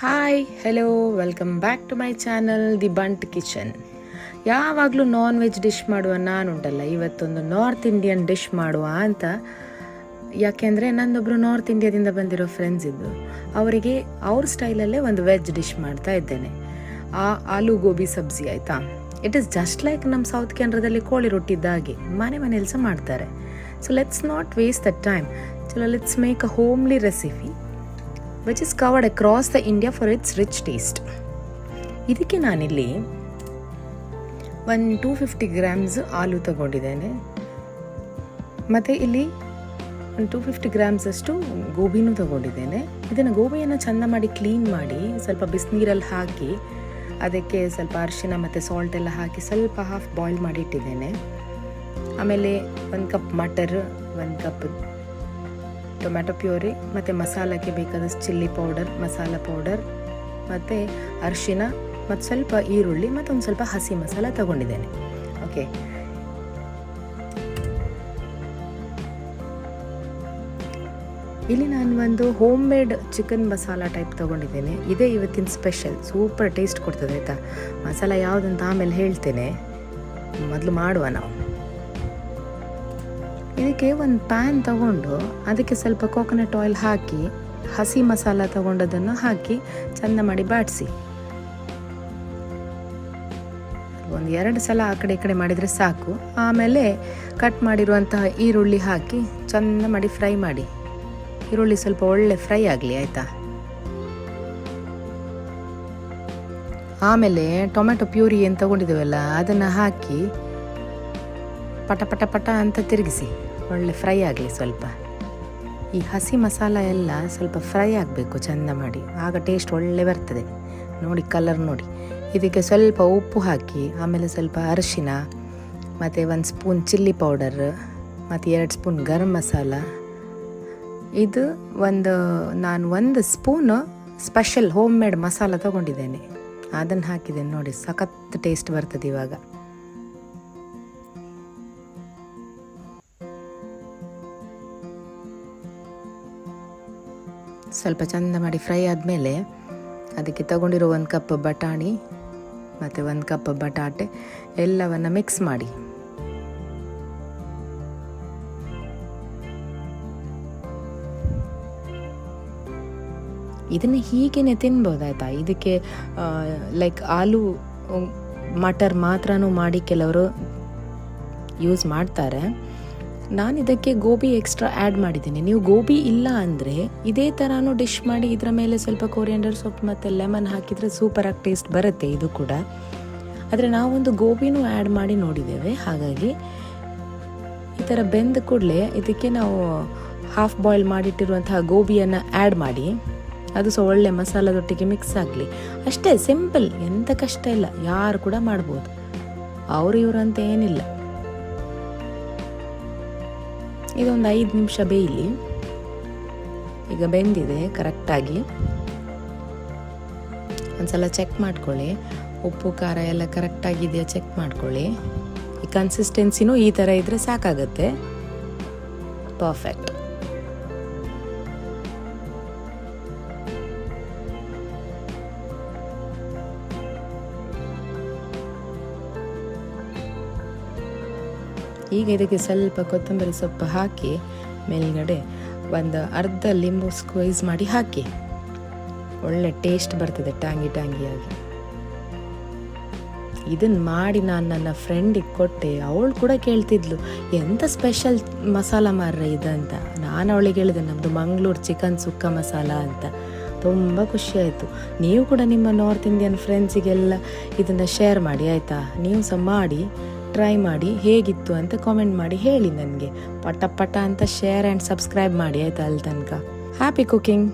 Hi hello welcome back to my channel the Bunt kitchen. ಯಾವಾಗಲೂ non veg dish ಮಾಡುವ ನಾನುಂಟಲ್ಲ, ಇವತ್ತೊಂದು north Indian dish ಮಾಡುವ ಅಂತ. ಯಾಕೆಂದರೆ ನನ್ನೊಬ್ಬರು ನಾರ್ತ್ ಇಂಡಿಯಾದಿಂದ ಬಂದಿರೋ ಫ್ರೆಂಡ್ಸ್ ಇದ್ದು, ಅವರಿಗೆ ಅವ್ರ ಸ್ಟೈಲಲ್ಲೇ ಒಂದು ವೆಜ್ ಡಿಶ್ ಮಾಡ್ತಾ ಇದ್ದೇನೆ. ಆಲೂ ಗೋಬಿ ಸಬ್ಜಿ ಆಯಿತಾ. ಇಟ್ ಈಸ್ ಜಸ್ಟ್ ಲೈಕ್ ನಮ್ಮ ಸೌತ್ ಕೆನರಾದಲ್ಲಿ ಕೋಳಿ ರೊಟ್ಟಿ ಇದ್ದಾಗೆ ಮನೇಲಿ ಸಹ ಮಾಡ್ತಾರೆ. So let's not waste the time. ಚಲೋ let's make a homely recipe which is covered across the India for its rich taste. ಇದಕ್ಕೆ ನಾನಿಲ್ಲಿ 250 ಗ್ರಾಮ್ಸ್ ಆಲೂ ತಗೊಂಡಿದ್ದೇನೆ, ಮತ್ತು ಇಲ್ಲಿ 250 ಗ್ರಾಮ್ಸ್ ಅಷ್ಟು ಗೋಬಿನೂ ತಗೊಂಡಿದ್ದೇನೆ. ಇದನ್ನು ಗೋಬಿಯನ್ನು ಚೆಂದ ಮಾಡಿ ಕ್ಲೀನ್ ಮಾಡಿ ಸ್ವಲ್ಪ ಬಿಸಿನೀರಲ್ಲಿ ಹಾಕಿ ಅದಕ್ಕೆ ಸ್ವಲ್ಪ ಅರಿಶಿನ ಮತ್ತು ಸಾಲ್ಟ್ ಎಲ್ಲ ಹಾಕಿ ಸ್ವಲ್ಪ ಹಾಫ್ ಬಾಯ್ಲ್ ಮಾಡಿ ಇಟ್ಟಿದ್ದೇನೆ. ಆಮೇಲೆ 1 cup matar, 1 cup tomato puree, ಮತ್ತು ಮಸಾಲಕ್ಕೆ ಬೇಕಾದಷ್ಟು ಚಿಲ್ಲಿ ಪೌಡರ್, ಮಸಾಲ ಪೌಡರ್, ಮತ್ತು ಅರಿಶಿನ, ಮತ್ತು ಸ್ವಲ್ಪ ಈರುಳ್ಳಿ, ಮತ್ತು ಒಂದು ಸ್ವಲ್ಪ ಹಸಿ ಮಸಾಲ ತಗೊಂಡಿದ್ದೇನೆ. ಓಕೆ, ಇಲ್ಲಿ ನಾನು ಒಂದು home made chicken masala type ತೊಗೊಂಡಿದ್ದೇನೆ. ಇದೇ ಇವತ್ತಿನ ಸ್ಪೆಷಲ್, ಸೂಪರ್ ಟೇಸ್ಟ್ ಕೊಡ್ತದೆ ಆಯಿತಾ. ಮಸಾಲ ಯಾವುದಂತ ಆಮೇಲೆ ಹೇಳ್ತೇನೆ, ಮೊದಲು ಮಾಡುವ ನಾವು. ಇದಕ್ಕೆ ಒಂದು ಪ್ಯಾನ್ ತಗೊಂಡು ಅದಕ್ಕೆ ಸ್ವಲ್ಪ ಕೋಕೋನಟ್ ಆಯಿಲ್ ಹಾಕಿ ಹಸಿ ಮಸಾಲ ತಗೊಂಡದನ್ನು ಹಾಕಿ ಚೆಂದ ಮಾಡಿ ಬಾಡಿಸಿ. 1-2 ಸಲ ಆ ಕಡೆ ಈ ಕಡೆ ಮಾಡಿದರೆ ಸಾಕು. ಆಮೇಲೆ ಕಟ್ ಮಾಡಿರುವಂತಹ ಈರುಳ್ಳಿ ಹಾಕಿ ಚೆಂದ ಮಾಡಿ ಫ್ರೈ ಮಾಡಿ. ಈರುಳ್ಳಿ ಸ್ವಲ್ಪ ಒಳ್ಳೆ ಫ್ರೈ ಆಗಲಿ ಆಯಿತಾ. ಆಮೇಲೆ ಟೊಮೆಟೊ ಪ್ಯೂರಿ ಏನು ತಗೊಂಡಿದ್ದೇವಲ್ಲ ಅದನ್ನು ಹಾಕಿ ಪಟ ಪಟ ಪಟ ಅಂತ ತಿರುಗಿಸಿ ಒಳ್ಳೆ ಫ್ರೈ ಆಗಲಿ. ಸ್ವಲ್ಪ ಈ ಹಸಿ ಮಸಾಲ ಎಲ್ಲ ಸ್ವಲ್ಪ ಫ್ರೈ ಆಗಬೇಕು ಚೆಂದ ಮಾಡಿ, ಆಗ ಟೇಸ್ಟ್ ಒಳ್ಳೆ ಬರ್ತದೆ. ನೋಡಿ ಕಲರ್ ನೋಡಿ. ಇದಕ್ಕೆ ಸ್ವಲ್ಪ ಉಪ್ಪು ಹಾಕಿ, ಆಮೇಲೆ ಸ್ವಲ್ಪ ಅರಿಶಿನ, ಮತ್ತು 1 ಸ್ಪೂನ್ ಚಿಲ್ಲಿ ಪೌಡರ್, ಮತ್ತು 2 ಸ್ಪೂನ್ ಗರಂ ಮಸಾಲ. ಇದು ನಾನು 1 spoon special home made masala ತಗೊಂಡಿದ್ದೇನೆ, ಅದನ್ನು ಹಾಕಿದ್ದೇನೆ. ನೋಡಿ ಸಖತ್ ಟೇಸ್ಟ್ ಬರ್ತದೆ. ಇವಾಗ ಸ್ವಲ್ಪ ಚೆಂದ ಮಾಡಿ ಫ್ರೈ ಆದಮೇಲೆ ಅದಕ್ಕೆ ತಗೊಂಡಿರೋ 1 ಕಪ್ ಬಟಾಣಿ ಮತ್ತು 1 ಕಪ್ ಬಟಾಟೆ ಎಲ್ಲವನ್ನು ಮಿಕ್ಸ್ ಮಾಡಿ. ಇದನ್ನು ಹೀಗೇ ತಿನ್ಬೋದಾಯ್ತಾ. ಇದಕ್ಕೆ ಲೈಕ್ ಆಲೂ ಮಟರ್ ಮಾತ್ರನೂ ಮಾಡಿ ಕೆಲವರು ಯೂಸ್ ಮಾಡ್ತಾರೆ. ನಾನು ಇದಕ್ಕೆ ಗೋಬಿ ಎಕ್ಸ್ಟ್ರಾ ಆ್ಯಡ್ ಮಾಡಿದ್ದೀನಿ. ನೀವು ಗೋಬಿ ಇಲ್ಲ ಅಂದರೆ ಇದೇ ಥರನೂ ಡಿಶ್ ಮಾಡಿ ಇದರ ಮೇಲೆ ಸ್ವಲ್ಪ ಕೊರಿಯಂಡರ್ ಸೊಪ್ಪು ಮತ್ತು ಲೆಮನ್ ಹಾಕಿದರೆ ಸೂಪರಾಗಿ ಟೇಸ್ಟ್ ಬರುತ್ತೆ ಇದು ಕೂಡ. ಆದರೆ ನಾವೊಂದು ಗೋಬಿನೂ ಆ್ಯಡ್ ಮಾಡಿ ನೋಡಿದ್ದೇವೆ. ಹಾಗಾಗಿ ಈ ಥರ ಬೆಂದ ಕೂಡಲೇ ಇದಕ್ಕೆ ನಾವು ಹಾಫ್ ಬಾಯ್ಲ್ ಮಾಡಿಟ್ಟಿರುವಂತಹ ಗೋಬಿಯನ್ನು ಆ್ಯಡ್ ಮಾಡಿ ಅದು ಸಹ ಒಳ್ಳೆ ಮಸಾಲದೊಟ್ಟಿಗೆ ಮಿಕ್ಸ್ ಆಗಲಿ. ಅಷ್ಟೇ, ಸಿಂಪಲ್, ಎಂಥ ಕಷ್ಟ ಇಲ್ಲ, ಯಾರು ಕೂಡ ಮಾಡ್ಬೋದು, ಅವರು ಇವರಂತ ಏನಿಲ್ಲ. ಇದೊಂದು 5 ನಿಮಿಷ ಬೇಯಲಿ. ಈಗ ಬೆಂದಿದೆ ಕರೆಕ್ಟಾಗಿ. ಒಂದ್ಸಲ ಚೆಕ್ ಮಾಡ್ಕೊಳ್ಳಿ, ಉಪ್ಪು ಖಾರ ಎಲ್ಲ ಕರೆಕ್ಟಾಗಿದೆಯಾ ಚೆಕ್ ಮಾಡ್ಕೊಳ್ಳಿ. ಈ ಕನ್ಸಿಸ್ಟೆನ್ಸಿನೂ ಈ ಥರ ಇದ್ದರೆ ಸಾಕಾಗತ್ತೆ, ಪರ್ಫೆಕ್ಟ್. ಈಗ ಇದಕ್ಕೆ ಸ್ವಲ್ಪ ಕೊತ್ತಂಬರಿ ಸೊಪ್ಪು ಹಾಕಿ ಮೇಲ್ಗಡೆ ಒಂದು ಅರ್ಧ ಲಿಂಬು ಸ್ಕ್ವೀಸ್ ಮಾಡಿ ಹಾಕಿ, ಒಳ್ಳೆ ಟೇಸ್ಟ್ ಬರ್ತದೆ ಟ್ಯಾಂಗಿಯಾಗಿ. ಇದನ್ನು ಮಾಡಿ ನಾನು ನನ್ನ ಫ್ರೆಂಡಿಗೆ ಕೊಟ್ಟೆ. ಅವಳು ಕೂಡ ಕೇಳ್ತಿದ್ಲು, ಎಂಥ ಸ್ಪೆಷಲ್ ಮಸಾಲ ಮಾರ್ರೆ ಇದಂತ. ನಾನು ಅವಳಿಗೆ ಹೇಳಿದೆ, ನಮ್ಮದು ಮಂಗಳೂರು ಚಿಕನ್ ಸುಕ್ಕ ಮಸಾಲ ಅಂತ. ತುಂಬ ಖುಷಿಯಾಯಿತು. ನೀವು ಕೂಡ ನಿಮ್ಮ ನಾರ್ತ್ ಇಂಡಿಯನ್ ಫ್ರೆಂಡ್ಸಿಗೆಲ್ಲ ಇದನ್ನು ಶೇರ್ ಮಾಡಿ ಆಯಿತಾ. ನೀವು ಸಹ ಮಾಡಿ ಟ್ರೈ ಮಾಡಿ, ಹೇಗಿತ್ತು ಅಂತ ಕಾಮೆಂಟ್ ಮಾಡಿ ಹೇಳಿ ನನಗೆ. ಪಟ ಪಟ ಅಂತ ಶೇರ್ ಆ್ಯಂಡ್ ಸಬ್ಸ್ಕ್ರೈಬ್ ಮಾಡಿ ಆಯಿತಾ. ಅಲ್ಲಿ ತನಕ ಹ್ಯಾಪಿ ಕುಕಿಂಗ್.